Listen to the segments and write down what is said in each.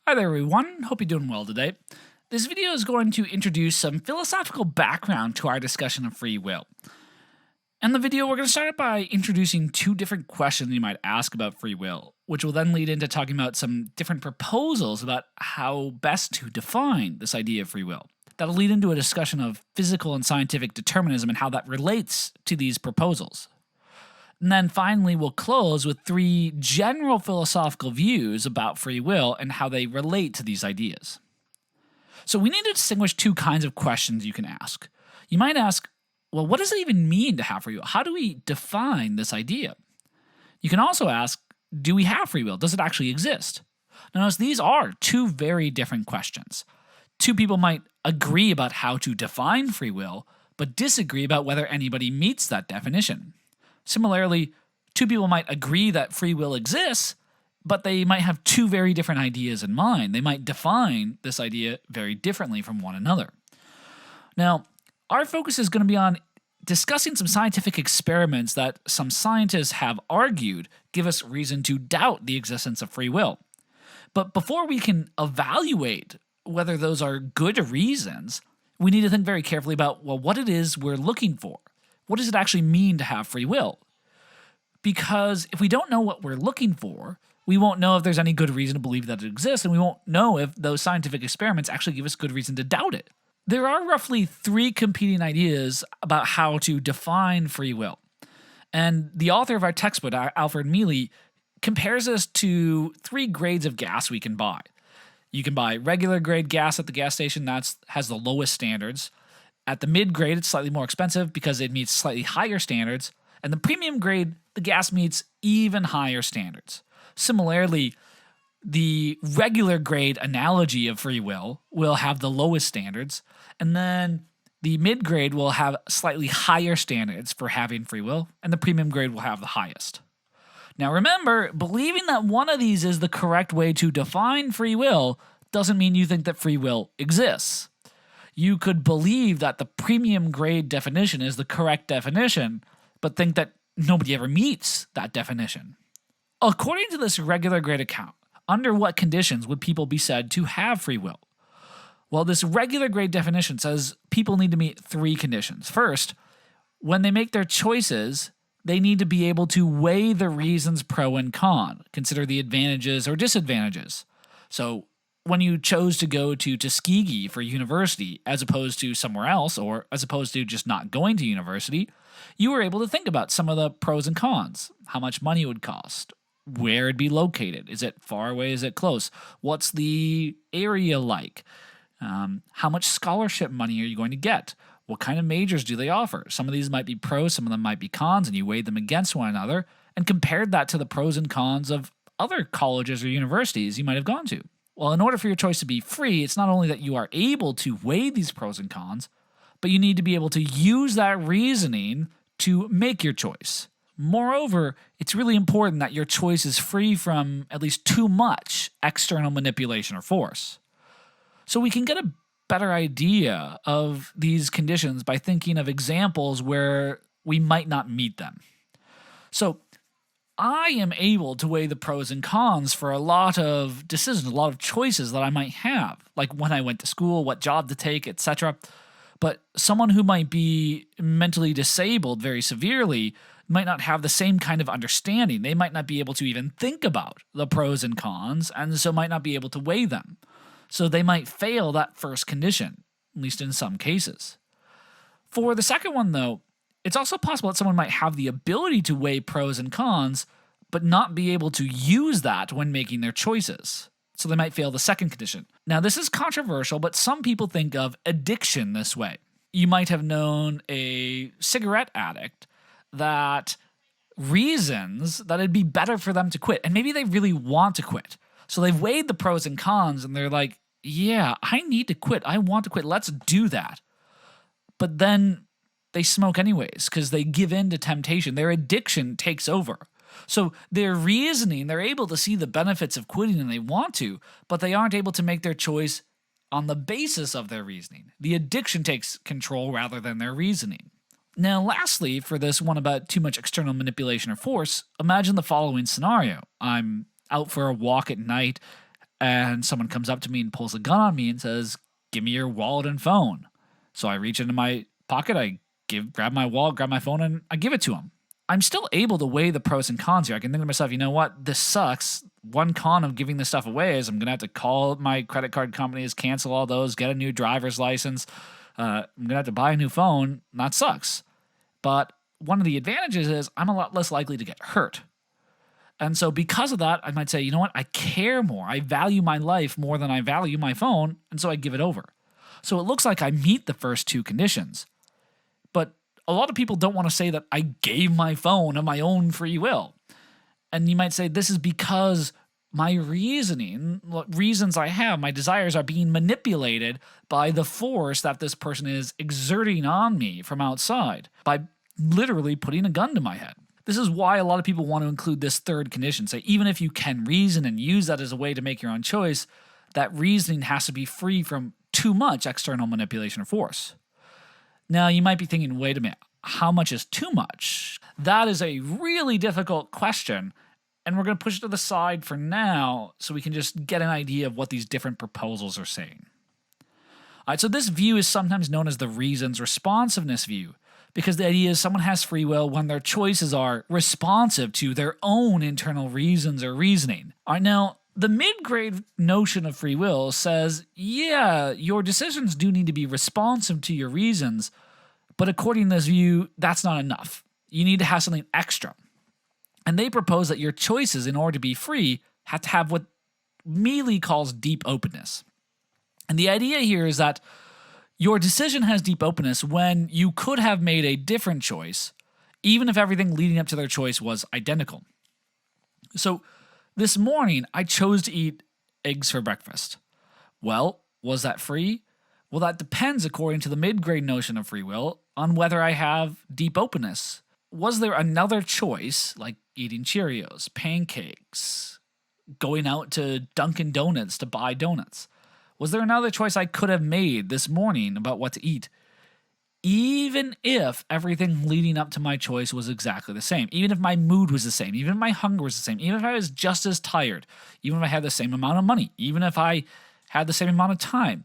Hi there everyone, hope you're doing well today. This video is going to introduce some philosophical background to our discussion of free will. In the video, we're going to start out by introducing two different questions you might ask about free will, which will then lead into talking about some different proposals about how best to define this idea of free will. That'll lead into a discussion of physical and scientific determinism and how that relates to these proposals. And then finally, we'll close with three general philosophical views about free will and how they relate to these ideas. So we need to distinguish two kinds of questions you can ask. You might ask, well, what does it even mean to have free will? How do we define this idea? You can also ask, do we have free will? Does it actually exist? Now, notice these are two very different questions. Two people might agree about how to define free will, but disagree about whether anybody meets that definition. Similarly, two people might agree that free will exists, but they might have two very different ideas in mind. They might define this idea very differently from one another. Now, our focus is going to be on discussing some scientific experiments that some scientists have argued give us reason to doubt the existence of free will. But before we can evaluate whether those are good reasons, we need to think very carefully about, well, what it is we're looking for. What does it actually mean to have free will? Because if we don't know what we're looking for, we won't know if there's any good reason to believe that it exists, and we won't know if those scientific experiments actually give us good reason to doubt it. There are roughly three competing ideas about how to define free will. And the author of our textbook, Alfred Mealy, compares us to three grades of gas we can buy. You can buy regular grade gas at the gas station that has the lowest standards. At the mid grade, it's slightly more expensive because it meets slightly higher standards. And the premium grade, the gas meets even higher standards. Similarly, the regular grade analogy of free will have the lowest standards. And then the mid grade will have slightly higher standards for having free will. And the premium grade will have the highest. Now remember, believing that one of these is the correct way to define free will doesn't mean you think that free will exists. You could believe that the premium grade definition is the correct definition, but think that nobody ever meets that definition. According to this regular grade account, under what conditions would people be said to have free will? Well, this regular grade definition says people need to meet three conditions. First, when they make their choices, they need to be able to weigh the reasons pro and con, consider the advantages or disadvantages. So, when you chose to go to Tuskegee for university as opposed to somewhere else, or as opposed to just not going to university, you were able to think about some of the pros and cons, how much money it would cost, where it'd be located, is it far away, is it close, what's the area like, how much scholarship money are you going to get, what kind of majors do they offer. Some of these might be pros, some of them might be cons, and you weighed them against one another and compared that to the pros and cons of other colleges or universities you might have gone to. Well, in order for your choice to be free, it's not only that you are able to weigh these pros and cons, but you need to be able to use that reasoning to make your choice. Moreover, it's really important that your choice is free from at least too much external manipulation or force. So we can get a better idea of these conditions by thinking of examples where we might not meet them. So I am able to weigh the pros and cons for a lot of decisions, a lot of choices that I might have, like when I went to school, what job to take, etc. But someone who might be mentally disabled very severely might not have the same kind of understanding. They might not be able to even think about the pros and cons, and so might not be able to weigh them. So they might fail that first condition, at least in some cases. For the second one, though, it's also possible that someone might have the ability to weigh pros and cons, but not be able to use that when making their choices. So they might fail the second condition. Now, this is controversial, but some people think of addiction this way. You might have known a cigarette addict that reasons that it'd be better for them to quit, and maybe they really want to quit. So they've weighed the pros and cons, and they're like, yeah, I need to quit. I want to quit. Let's do that. But then they smoke anyways because they give in to temptation. Their addiction takes over. So their reasoning, they're able to see the benefits of quitting and they want to, but they aren't able to make their choice on the basis of their reasoning. The addiction takes control rather than their reasoning. Now, lastly, for this one about too much external manipulation or force, imagine the following scenario. I'm out for a walk at night and someone comes up to me and pulls a gun on me and says, "Give me your wallet and phone." So I reach into my pocket, I grab my wallet, grab my phone, and I give it to him. I'm still able to weigh the pros and cons here. I can think to myself, you know what? This sucks. One con of giving this stuff away is I'm going to have to call my credit card companies, cancel all those, get a new driver's license. I'm going to have to buy a new phone. That sucks. But one of the advantages is I'm a lot less likely to get hurt. And so because of that, I might say, you know what? I care more. I value my life more than I value my phone. And so I give it over. So it looks like I meet the first two conditions. But a lot of people don't want to say that I gave my phone of my own free will. And you might say this is because my reasons I have, my desires are being manipulated by the force that this person is exerting on me from outside by literally putting a gun to my head. This is why a lot of people want to include this third condition. Say, even if you can reason and use that as a way to make your own choice, that reasoning has to be free from too much external manipulation or force. Now, you might be thinking, wait a minute, how much is too much? That is a really difficult question, and we're going to push it to the side for now so we can just get an idea of what these different proposals are saying. All right, so this view is sometimes known as the reasons responsiveness view, because the idea is someone has free will when their choices are responsive to their own internal reasons or reasoning. All right, now, the mid-grade notion of free will says, yeah, your decisions do need to be responsive to your reasons, but according to this view, that's not enough. You need to have something extra. And they propose that your choices, in order to be free, have to have what Mealy calls deep openness. And the idea here is that your decision has deep openness when you could have made a different choice, even if everything leading up to their choice was identical. So, this morning, I chose to eat eggs for breakfast. Well, was that free? Well, that depends, according to the mid-grade notion of free will, on whether I have deep openness. Was there another choice, like eating Cheerios, pancakes, going out to Dunkin' Donuts to buy donuts? Was there another choice I could have made this morning about what to eat? Even if everything leading up to my choice was exactly the same, even if my mood was the same, even if my hunger was the same, even if I was just as tired, even if I had the same amount of money, even if I had the same amount of time.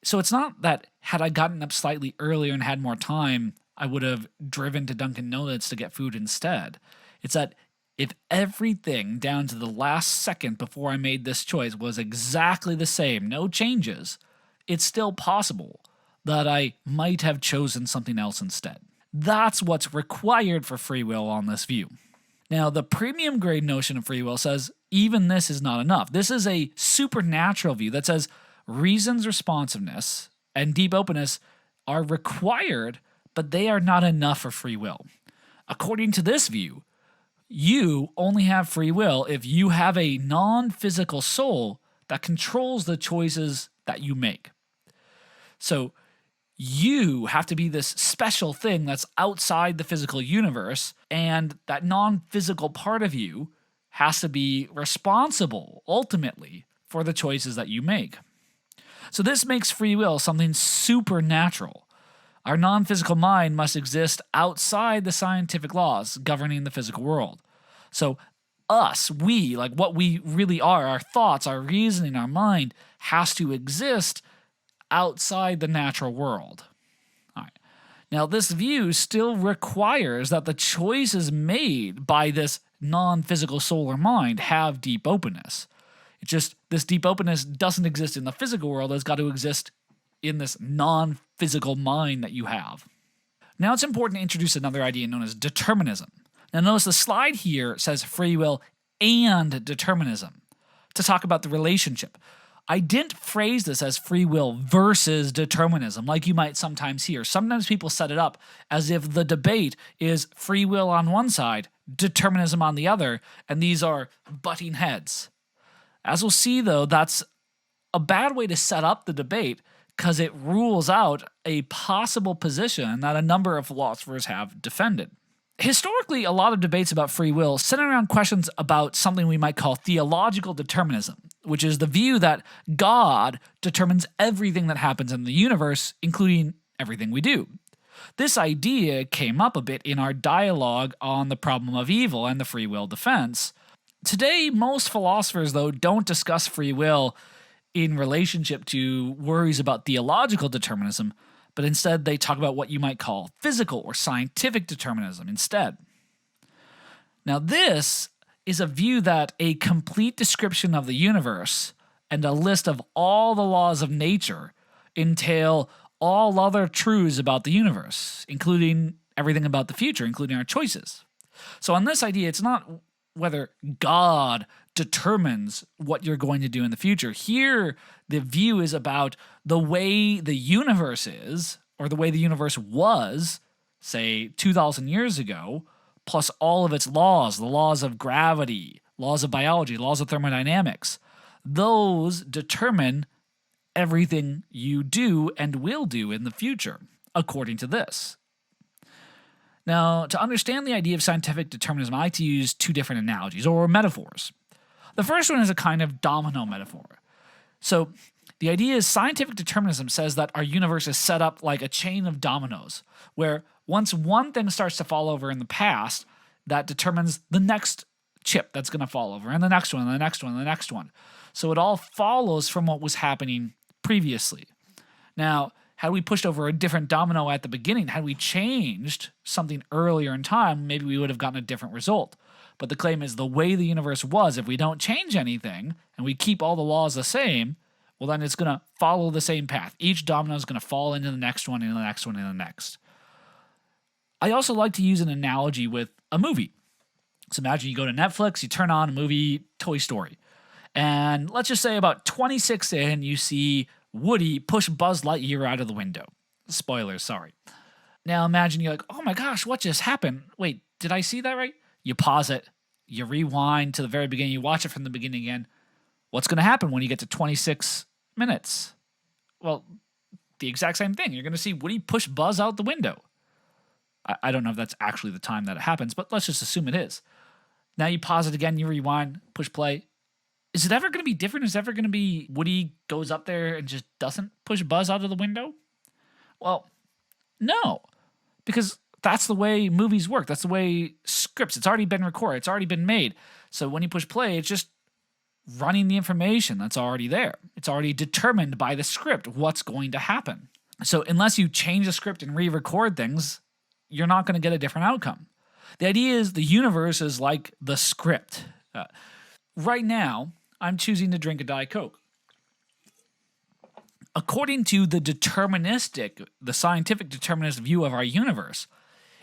So it's not that had I gotten up slightly earlier and had more time, I would have driven to Dunkin' Donuts to get food instead. It's that if everything down to the last second before I made this choice was exactly the same, no changes, it's still possible that I might have chosen something else instead. That's what's required for free will on this view. Now, the premium grade notion of free will says even this is not enough. This is a supernatural view that says reasons responsiveness and deep openness are required, but they are not enough for free will. According to this view, you only have free will if you have a non-physical soul that controls the choices that you make. So, you have to be this special thing that's outside the physical universe, and that non-physical part of you has to be responsible, ultimately, for the choices that you make. So this makes free will something supernatural. Our non-physical mind must exist outside the scientific laws governing the physical world. So we, like what we really are, our thoughts, our reasoning, our mind, has to exist outside the natural world. All right. Now, this view still requires that the choices made by this non-physical soul or mind have deep openness. It's just this deep openness doesn't exist in the physical world. It's got to exist in this non-physical mind that you have. Now, it's important to introduce another idea known as determinism. Now, notice the slide here says free will and determinism to talk about the relationship. I didn't phrase this as free will versus determinism like you might sometimes hear. Sometimes people set it up as if the debate is free will on one side, determinism on the other, and these are butting heads. As we'll see, though, that's a bad way to set up the debate because it rules out a possible position that a number of philosophers have defended. Historically, a lot of debates about free will center around questions about something we might call theological determinism, which is the view that God determines everything that happens in the universe, including everything we do. This idea came up a bit in our dialogue on the problem of evil and the free will defense, Today, most philosophers, though, don't discuss free will in relationship to worries about theological determinism, but instead they talk about what you might call physical or scientific determinism instead. Now, this is a view that a complete description of the universe and a list of all the laws of nature entail all other truths about the universe, including everything about the future, including our choices. So on this idea, it's not whether God determines what you're going to do in the future. Here, the view is about the way the universe is, or the way the universe was, say, 2,000 years ago, plus all of its laws, the laws of gravity, laws of biology, laws of thermodynamics. Those determine everything you do and will do in the future, according to this. Now, to understand the idea of scientific determinism, I like to use two different analogies, or metaphors. The first one is a kind of domino metaphor. So, the idea is scientific determinism says that our universe is set up like a chain of dominoes, where once one thing starts to fall over in the past, that determines the next chip that's going to fall over, and the next one, and the next one, and the next one. So it all follows from what was happening previously. Now, had we pushed over a different domino at the beginning, had we changed something earlier in time, maybe we would have gotten a different result. But the claim is the way the universe was, if we don't change anything, and we keep all the laws the same, well, then it's going to follow the same path. Each domino is going to fall into the next one, and the next one, and the next. I also like to use an analogy with a movie. So imagine you go to Netflix, you turn on a movie, Toy Story. And let's just say about 26 in, you see Woody push Buzz Lightyear out of the window. Spoilers, sorry. Now imagine you're like, oh my gosh, what just happened? Wait, did I see that right? You pause it, you rewind to the very beginning, you watch it from the beginning again. What's going to happen when you get to 26 minutes? Well, the exact same thing. You're going to see Woody push Buzz out the window. I don't know if that's actually the time that it happens, but let's just assume it is. Now you pause it again, you rewind, push play. Is it ever going to be different? Is it ever going to be Woody goes up there and just doesn't push Buzz out of the window? Well, no, because that's the way movies work. That's the way scripts, it's already been recorded. It's already been made. So when you push play, it's just running the information that's already there. It's already determined by the script what's going to happen. So unless you change the script and re-record things, you're not going to get a different outcome. The idea is the universe is like the script. Right now, I'm choosing to drink a Diet Coke. According to the scientific determinist view of our universe,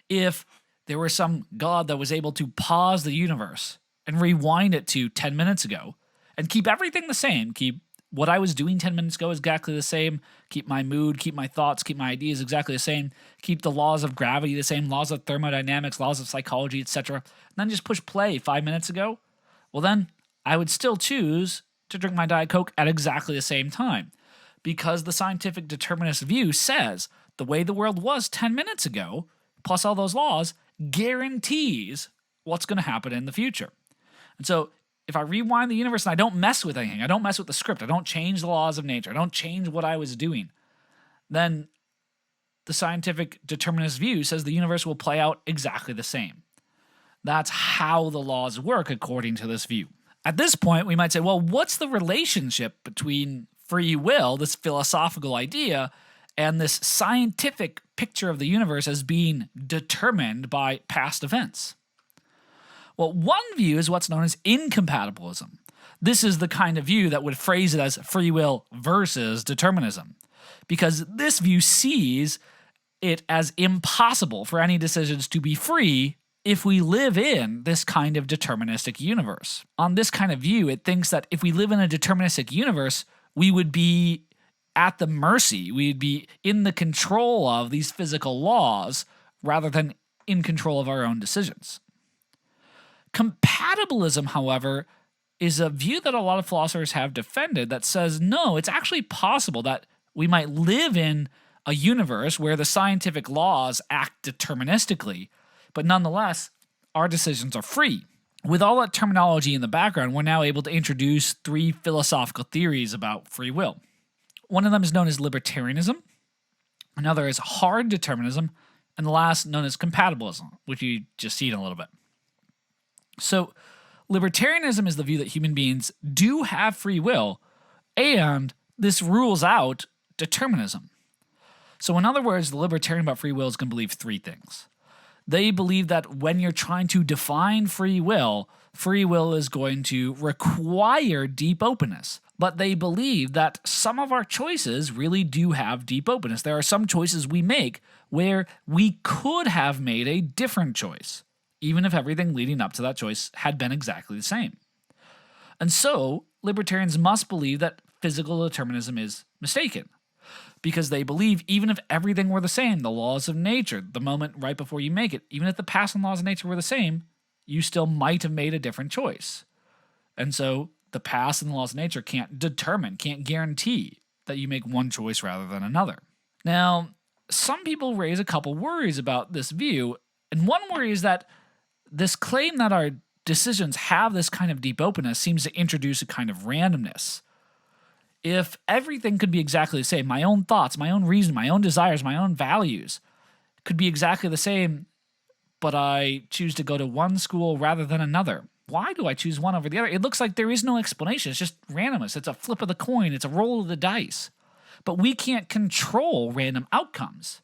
if there was some God that was able to pause the universe and rewind it to 10 minutes ago and keep everything the same, keep what I was doing 10 minutes ago exactly the same, keep my mood, keep my thoughts, keep my ideas exactly the same, keep the laws of gravity the same, laws of thermodynamics, laws of psychology, etc., and then just push play 5 minutes ago, well then I would still choose to drink my Diet Coke at exactly the same time, because the scientific determinist view says the way the world was 10 minutes ago, plus all those laws, guarantees what's going to happen in the future. And so if I rewind the universe and I don't mess with anything, I don't mess with the script, I don't change the laws of nature, I don't change what I was doing, then the scientific determinist view says the universe will play out exactly the same. That's how the laws work according to this view. At this point, we might say, well, what's the relationship between free will, this philosophical idea, and this scientific picture of the universe as being determined by past events? Well, one view is what's known as incompatibilism. This is the kind of view that would phrase it as free will versus determinism, because this view sees it as impossible for any decisions to be free if we live in this kind of deterministic universe. On this kind of view, it thinks that if we live in a deterministic universe, we would be at the mercy, we'd be in the control of these physical laws rather than in control of our own decisions. Compatibilism, however, is a view that a lot of philosophers have defended that says, no, it's actually possible that we might live in a universe where the scientific laws act deterministically, but nonetheless, our decisions are free. With all that terminology in the background, we're now able to introduce three philosophical theories about free will. One of them is known as libertarianism, another is hard determinism, and the last known as compatibilism, which you just see in a little bit. So Libertarianism is the view that human beings do have free will, and this rules out determinism. So in other words, the libertarian about free will is going to believe three things. They believe that when you're trying to define free will is going to require deep openness. But they believe that some of our choices really do have deep openness. There are some choices we make where we could have made a different choice, even if everything leading up to that choice had been exactly the same. And so, libertarians must believe that physical determinism is mistaken, because they believe even if everything were the same, the laws of nature, the moment right before you make it, even if the past and laws of nature were the same, you still might have made a different choice. And so the past and the laws of nature can't guarantee that you make one choice rather than another. Now, some people raise a couple worries about this view, and one worry is that this claim that our decisions have this kind of deep openness seems to introduce a kind of randomness. If everything could be exactly the same, my own thoughts, my own reason, my own desires, my own values could be exactly the same, but I choose to go to one school rather than another. Why do I choose one over the other? It looks like there is no explanation. It's just randomness. It's a flip of the coin. It's a roll of the dice. But we can't control random outcomes.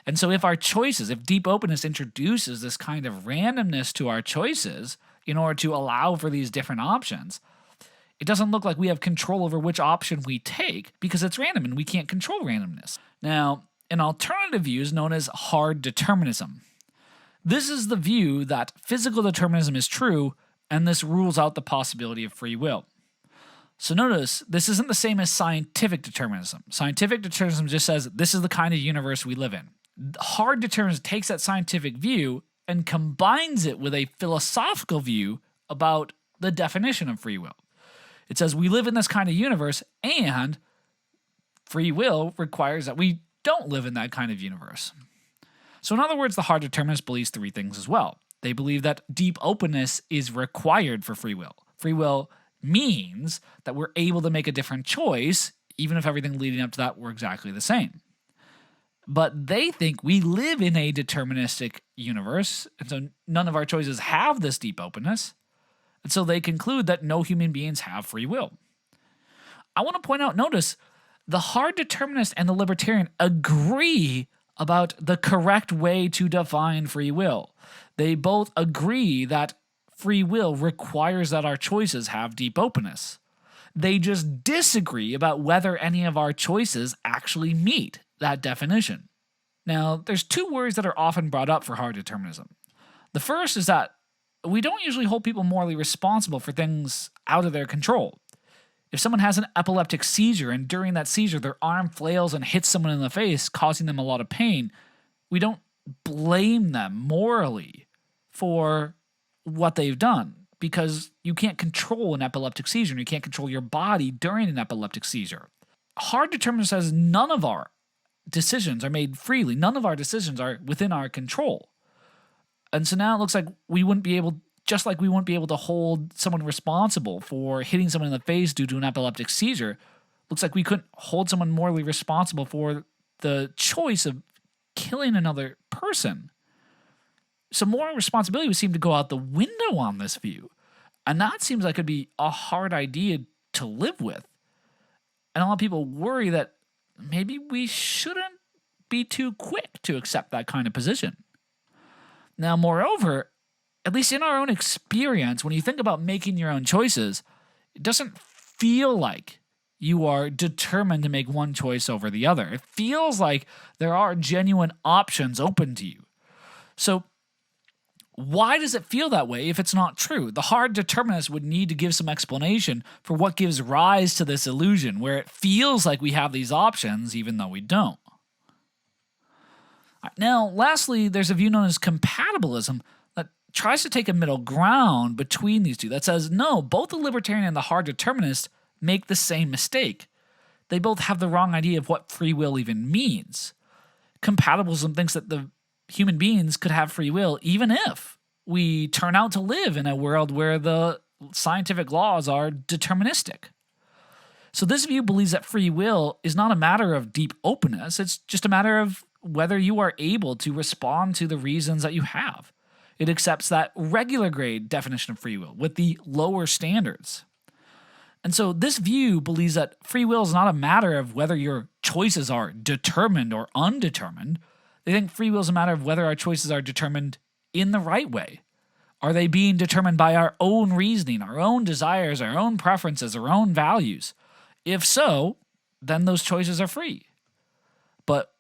And so if deep openness introduces this kind of randomness to our choices in order to allow for these different options, it doesn't look like we have control over which option we take because it's random and we can't control randomness. Now, an alternative view is known as hard determinism. This is the view that physical determinism is true, and this rules out the possibility of free will. So notice, this isn't the same as scientific determinism. Scientific determinism just says this is the kind of universe we live in. Hard determinism takes that scientific view and combines it with a philosophical view about the definition of free will. It says we live in this kind of universe, and free will requires that we don't live in that kind of universe. So in other words, the hard determinist believes three things as well. They believe that deep openness is required for free will. Free will means that we're able to make a different choice, even if everything leading up to that were exactly the same. But they think we live in a deterministic universe, and so none of our choices have this deep openness. And so they conclude that no human beings have free will. I want to point out, notice, the hard determinist and the libertarian agree about the correct way to define free will. They both agree that free will requires that our choices have deep openness. They just disagree about whether any of our choices actually meet that definition. Now, there's two worries that are often brought up for hard determinism. The first is that we don't usually hold people morally responsible for things out of their control. If someone has an epileptic seizure and during that seizure their arm flails and hits someone in the face, causing them a lot of pain, we don't blame them morally for what they've done because you can't control an epileptic seizure and you can't control your body during an epileptic seizure. Hard determinism says none of our decisions are made freely. None of our decisions are within our control. And so now it looks like we wouldn't be able, just like we wouldn't be able to hold someone responsible for hitting someone in the face due to an epileptic seizure, looks like we couldn't hold someone morally responsible for the choice of killing another person. So moral responsibility would seem to go out the window on this view. And that seems like it'd be a hard idea to live with. And a lot of people worry that maybe we shouldn't be too quick to accept that kind of position. Now, moreover, at least in our own experience, when you think about making your own choices, it doesn't feel like you are determined to make one choice over the other. It feels like there are genuine options open to you. So why does it feel that way if it's not true? The hard determinist would need to give some explanation for what gives rise to this illusion where it feels like we have these options even though we don't. Now, lastly, there's a view known as compatibilism that tries to take a middle ground between these two. That says, no, both the libertarian and the hard determinist make the same mistake. They both have the wrong idea of what free will even means. Compatibilism thinks that the human beings could have free will even if we turn out to live in a world where the scientific laws are deterministic. So this view believes that free will is not a matter of deep openness. It's just a matter of whether you are able to respond to the reasons that you have. It accepts that regular grade definition of free will with the lower standards. And so this view believes that free will is not a matter of whether your choices are determined or undetermined. They think free will is a matter of whether our choices are determined in the right way. Are they being determined by our own reasoning, our own desires, our own preferences, our own values? If so, then those choices are free. But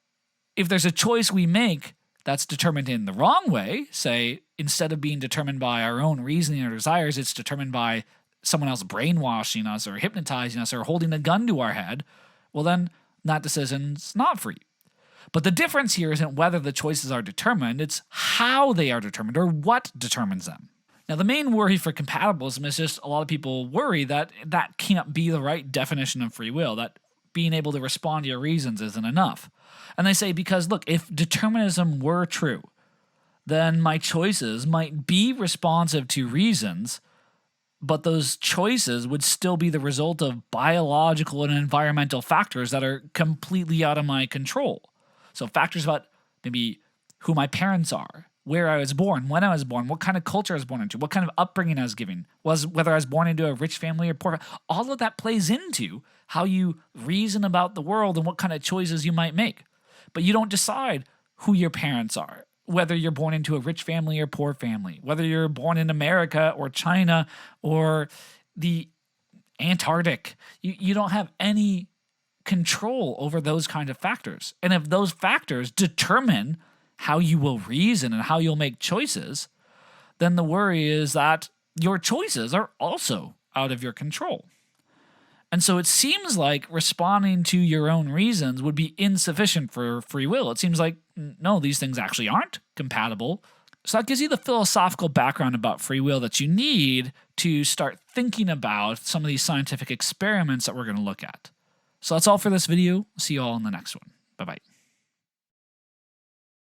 if there's a choice we make that's determined in the wrong way, say, instead of being determined by our own reasoning or desires, it's determined by someone else brainwashing us or hypnotizing us or holding a gun to our head, well then that decision's not free. But the difference here isn't whether the choices are determined, it's how they are determined or what determines them. Now the main worry for compatibilism is just a lot of people worry that that can't be the right definition of free will, that being able to respond to your reasons isn't enough. And they say, because look, if determinism were true, then my choices might be responsive to reasons, but those choices would still be the result of biological and environmental factors that are completely out of my control. So factors about maybe who my parents are, where I was born, when I was born, what kind of culture I was born into, what kind of upbringing I was given, whether I was born into a rich family or poor. All of that plays into how you reason about the world and what kind of choices you might make. But you don't decide who your parents are, whether you're born into a rich family or poor family, whether you're born in America or China or the Antarctic. You don't have any control over those kind of factors. And if those factors determine how you will reason and how you'll make choices, then the worry is that your choices are also out of your control. And so it seems like responding to your own reasons would be insufficient for free will. It seems like, no, these things actually aren't compatible. So that gives you the philosophical background about free will that you need to start thinking about some of these scientific experiments that we're going to look at. So that's all for this video. See you all in the next one. Bye-bye.